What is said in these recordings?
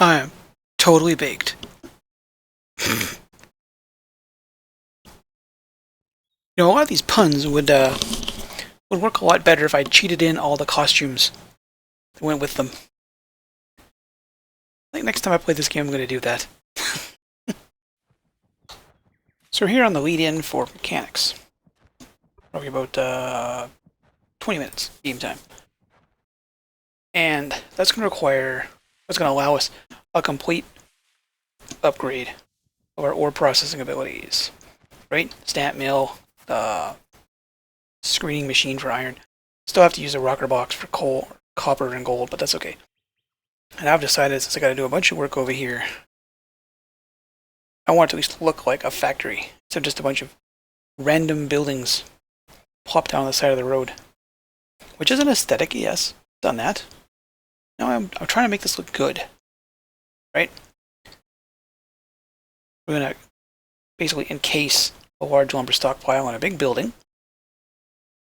I am totally baked. You know, a lot of these puns would work a lot better if I cheated in all the costumes that went with them. I think next time I play this game, I'm going to do that. So we're here on the lead-in for mechanics. Probably about 20 minutes game time. And that's going to allow us a complete upgrade of our ore processing abilities. Right? Stamp mill, the screening machine for iron. Still have to use a rocker box for coal, copper, and gold, but that's okay. And I've decided, since I got to do a bunch of work over here, I want it to at least look like a factory instead of just a bunch of random buildings plopped down on the side of the road. Which is an aesthetic, yes. Done that. Now I'm trying to make this look good. Right? We're going to basically encase a large lumber stockpile in a big building.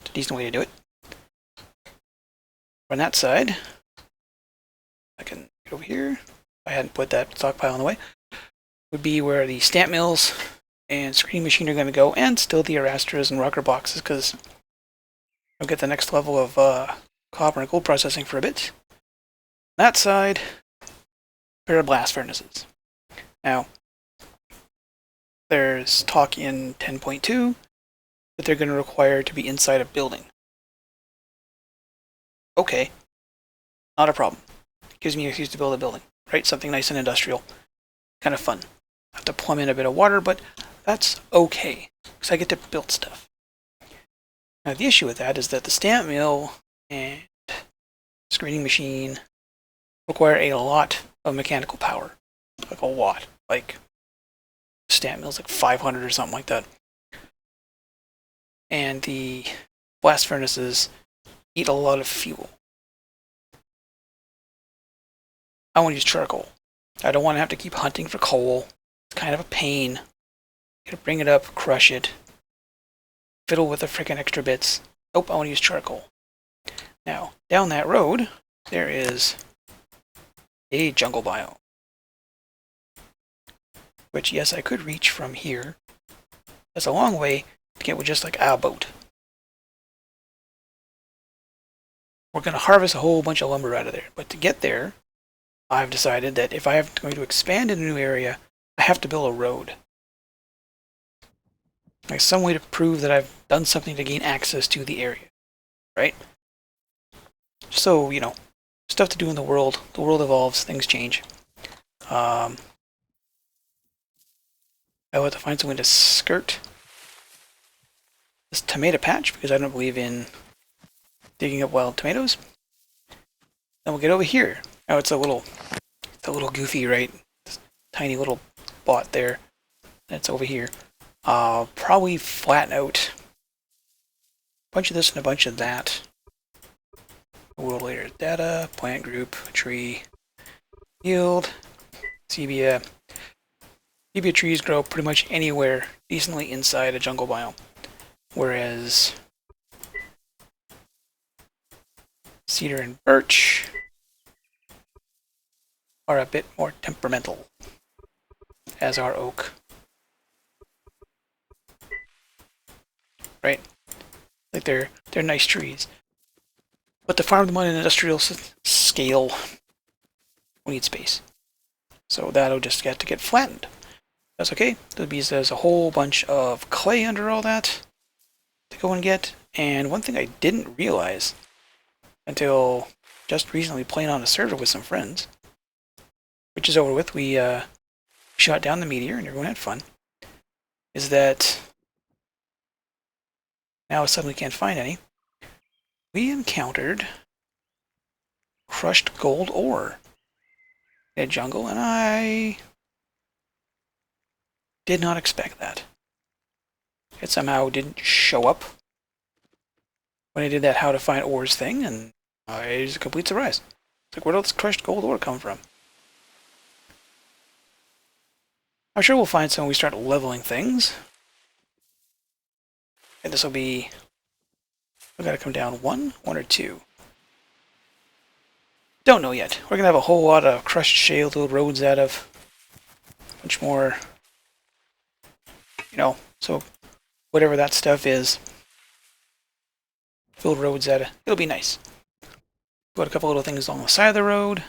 It's a decent way to do it. On that side, I can get over here. If I hadn't put that stockpile in the way, would be where the stamp mills and screening machine are going to go, and still the arrasters and rocker boxes, because I'll get the next level of copper and gold processing for a bit. That side, a pair of blast furnaces. Now, there's talk in 10.2 that they're going to require to be inside a building. Okay, not a problem. It gives me an excuse to build a building, right? Something nice and industrial. Kind of fun. I have to plumb in a bit of water, but that's okay, because I get to build stuff. Now, the issue with that is that the stamp mill and screening machine require a lot of mechanical power. Like a lot. Like, stamp mill's like 500 or something like that. And the blast furnaces eat a lot of fuel. I want to use charcoal. I don't want to have to keep hunting for coal. It's kind of a pain. You gotta bring it up, crush it, fiddle with the frickin' extra bits. Nope, I want to use charcoal. Now, down that road, there is a jungle biome. Which, yes, I could reach from here. That's a long way to get with just like a boat. We're going to harvest a whole bunch of lumber out of there. But to get there, I've decided that if I'm going to expand in a new area, I have to build a road. Like some way to prove that I've done something to gain access to the area. Right? So, you know, stuff to do in the world. The world evolves, things change. I'll have to find some way to skirt this tomato patch because I don't believe in digging up wild tomatoes. Then we'll get over here. Now it's a little goofy, right? This tiny little bot there. That's over here. I'll probably flatten out a bunch of this and a bunch of that. A world later data, plant group, tree, yield, Sebia. Sebia trees grow pretty much anywhere decently inside a jungle biome. Whereas cedar and birch are a bit more temperamental, as are oak. Right? Like they're nice trees. But to farm them on an industrial scale, we need space. So that'll just get to get flattened. That's okay. There's a whole bunch of clay under all that to go and get. And one thing I didn't realize until just recently playing on a server with some friends, which is over with, we shot down the meteor and everyone had fun, is that now I suddenly can't find any. We encountered crushed gold ore in a jungle, and I did not expect that. It somehow didn't show up when I did that how to find ores thing, and it was a complete surprise. It's like, where did this crushed gold ore come from? I'm sure we'll find some when we start leveling things. And this will be... we gotta come down one or two. Don't know yet. We're gonna have a whole lot of crushed shale to build roads out of. Much more, so whatever that stuff is, build roads out of. It'll be nice. Got a couple little things on the side of the road.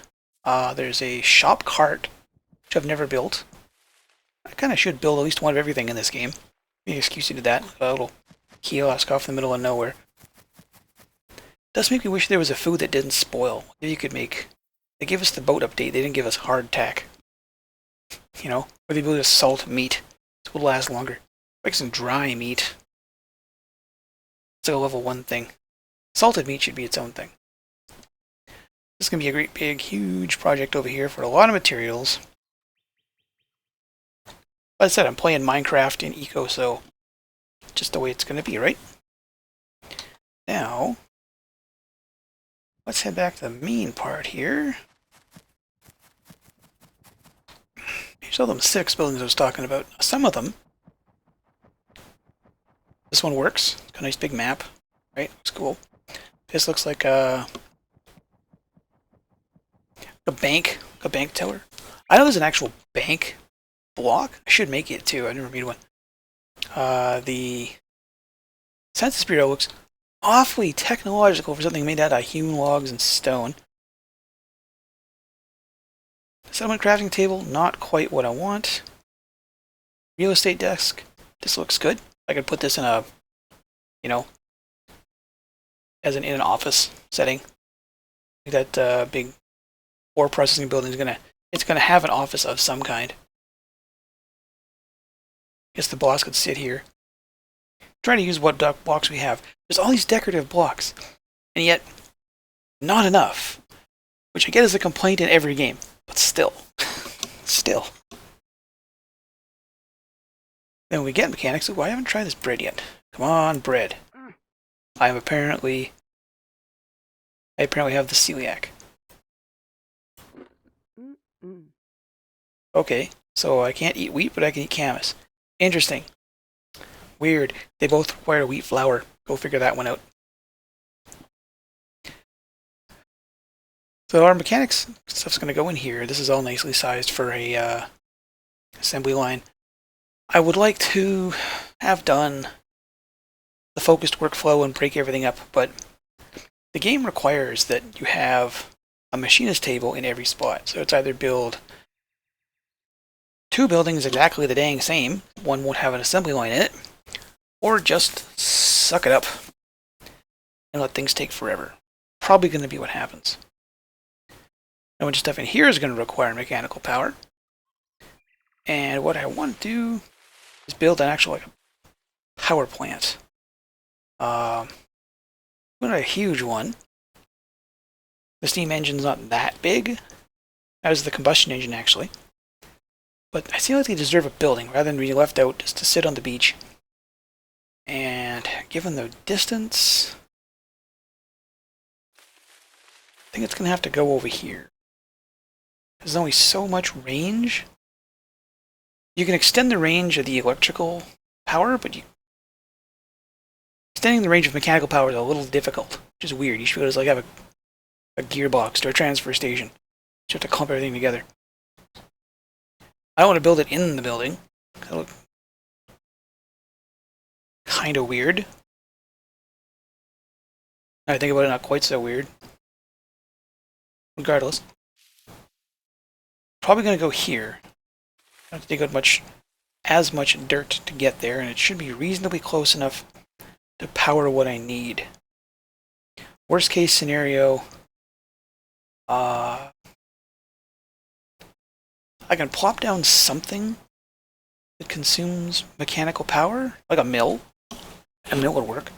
There's a shop cart, which I've never built. I kind of should build at least one of everything in this game. Be an excuse to do that. A little kiosk off in the middle of nowhere. Does make me wish there was a food that didn't spoil. Maybe you could make. They gave us the boat update. They didn't give us hardtack. Where they build us salt meat. It will last longer. Like some dry meat. It's like a level 1 thing. Salted meat should be its own thing. This is going to be a great big huge project over here for a lot of materials. Like I said, I'm playing Minecraft in Eco, so just the way it's going to be, right? Now, let's head back to the main part here. Here's all them 6 buildings I was talking about. Some of them. This one works. Got a nice big map, right? Looks cool. This looks like a bank tower. I know there's an actual bank block. I should make it too. I never made one. The Census Bureau looks awfully technological for something made out of human logs and stone. Settlement crafting table, not quite what I want. Real estate desk. This looks good. I could put this in a, in an office setting. That big ore processing building is gonna have an office of some kind. Guess the boss could sit here. Try to use what blocks we have. There's all these decorative blocks, and yet not enough. Which I get is a complaint in every game, but still. Still. Then we get mechanics. Oh, I haven't tried this bread yet. Come on, bread. I apparently have the celiac. Okay, so I can't eat wheat, but I can eat camas. Interesting. Weird. They both require wheat flour. Go figure that one out. So our mechanics stuff's going to go in here. This is all nicely sized for a assembly line. I would like to have done the focused workflow and break everything up, but the game requires that you have a machinist table in every spot. So it's either build 2 buildings exactly the dang same, one won't have an assembly line in it, or just suck it up and let things take forever. Probably going to be what happens. And much stuff in here is going to require mechanical power. And what I want to do is build an actual power plant. Not a huge one. The steam engine's not that big, as the combustion engine actually. But I feel like they deserve a building rather than being left out just to sit on the beach. And given the distance, I think it's going to have to go over here. There's only so much range. You can extend the range of the electrical power, but extending the range of mechanical power is a little difficult, which is weird. You should be able to have a gearbox or a transfer station. You have to clump everything together. I don't want to build it in the building. That look kind of weird. I think about it, not quite so weird. Regardless. Probably going to go here. I don't have to dig out as much dirt to get there, and it should be reasonably close enough to power what I need. Worst case scenario, I can plop down something that consumes mechanical power, like a mill. A mill would work.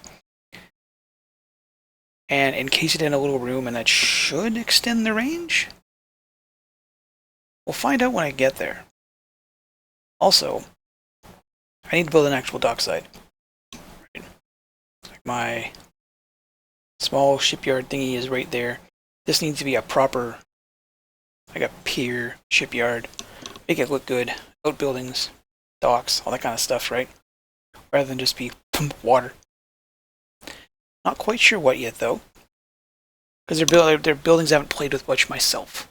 And encase it in a little room, and that should extend the range? We'll find out when I get there. Also, I need to build an actual dockside. My small shipyard thingy is right there. This needs to be a proper, like a pier shipyard. Make it look good. Outbuildings, docks, all that kind of stuff, right? Rather than just be water. Not quite sure what yet, though. because their buildings I haven't played with much myself.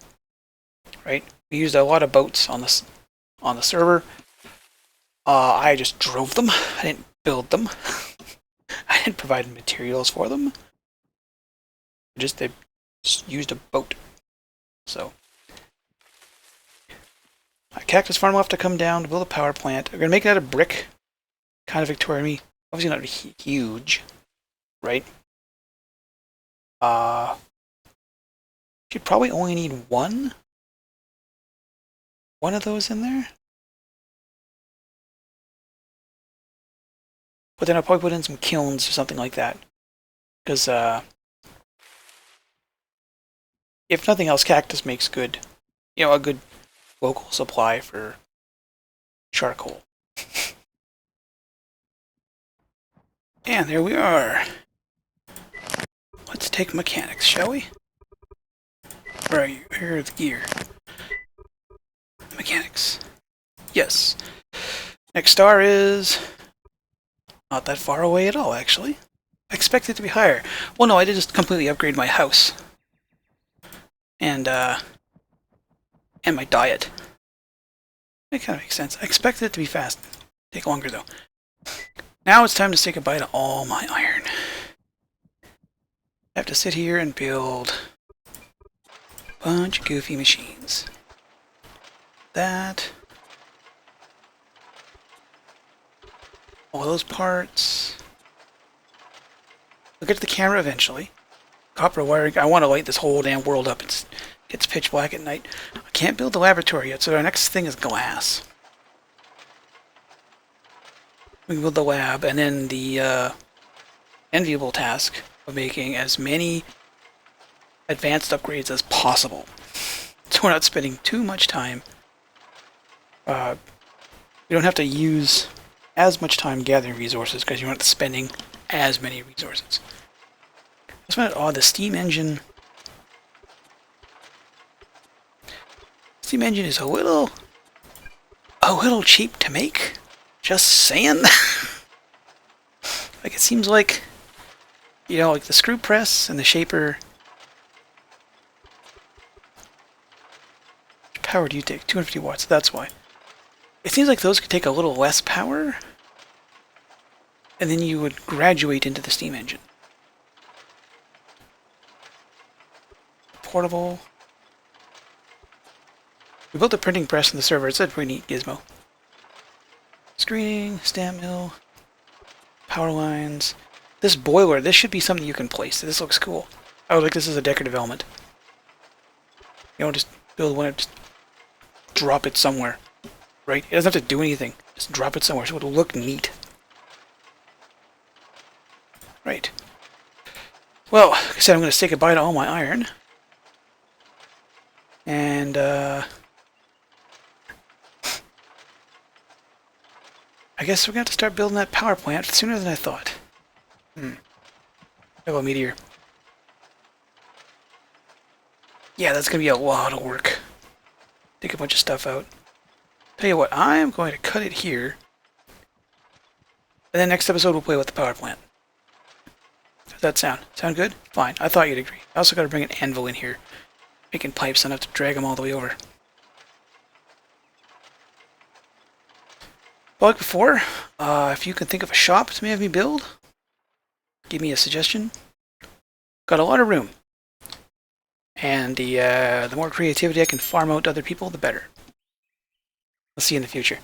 Right? We used a lot of boats on the server. I just drove them. I didn't build them. I didn't provide materials for them. They just used a boat. So, a cactus farm will have to come down to build a power plant. We're gonna make it out of brick, kind of Victorian. Obviously not huge, right? Should probably only need one of those in there. But then I'll probably put in some kilns or something like that. Because, if nothing else, cactus makes good, a good local supply for charcoal. And there we are. Let's take mechanics, shall we? Where are you? Here are the gear. Mechanics. Yes. Next star is not that far away at all, actually. I expect it to be higher. Well, no, I did just completely upgrade my house. And my diet. That kind of makes sense. I expected it to be fast. Take longer, though. Now it's time to say goodbye to all my iron. I have to sit here and build a bunch of goofy machines. That. All those parts. We'll get to the camera eventually. Copper wiring. I want to light this whole damn world up. It gets pitch black at night. I can't build the laboratory yet, so our next thing is glass. We can build the lab, and then the enviable task of making as many advanced upgrades as possible. So we're not spending too much time. We don't have to use as much time gathering resources because you're not spending as many resources. I find it odd, the steam engine is a little cheap to make. Just saying. Like, it seems like, like the screw press and the shaper. How much power do you take? 250 watts, that's why. It seems like those could take a little less power, and then you would graduate into the steam engine. Portable. We built a printing press in the server. It's a pretty neat gizmo. Screening, stamp mill, power lines. This boiler, this should be something you can place. This looks cool. I would like this as a decorative element. Just build one and just drop it somewhere. Right? It doesn't have to do anything. Just drop it somewhere so it'll look neat. Right. Well, like I said, I'm going to say goodbye to all my iron. And, I guess we're going to have to start building that power plant sooner than I thought. Hello, meteor. Yeah, that's going to be a lot of work. Take a bunch of stuff out. Tell you what, I'm going to cut it here. And then next episode we'll play with the power plant. How's that sound? Sound good? Fine. I thought you'd agree. I also got to bring an anvil in here. Making pipes enough to drag them all the way over. But like before, if you can think of a shop to have me build, give me a suggestion. Got a lot of room. And the more creativity I can farm out to other people, the better. I'll see you in the future.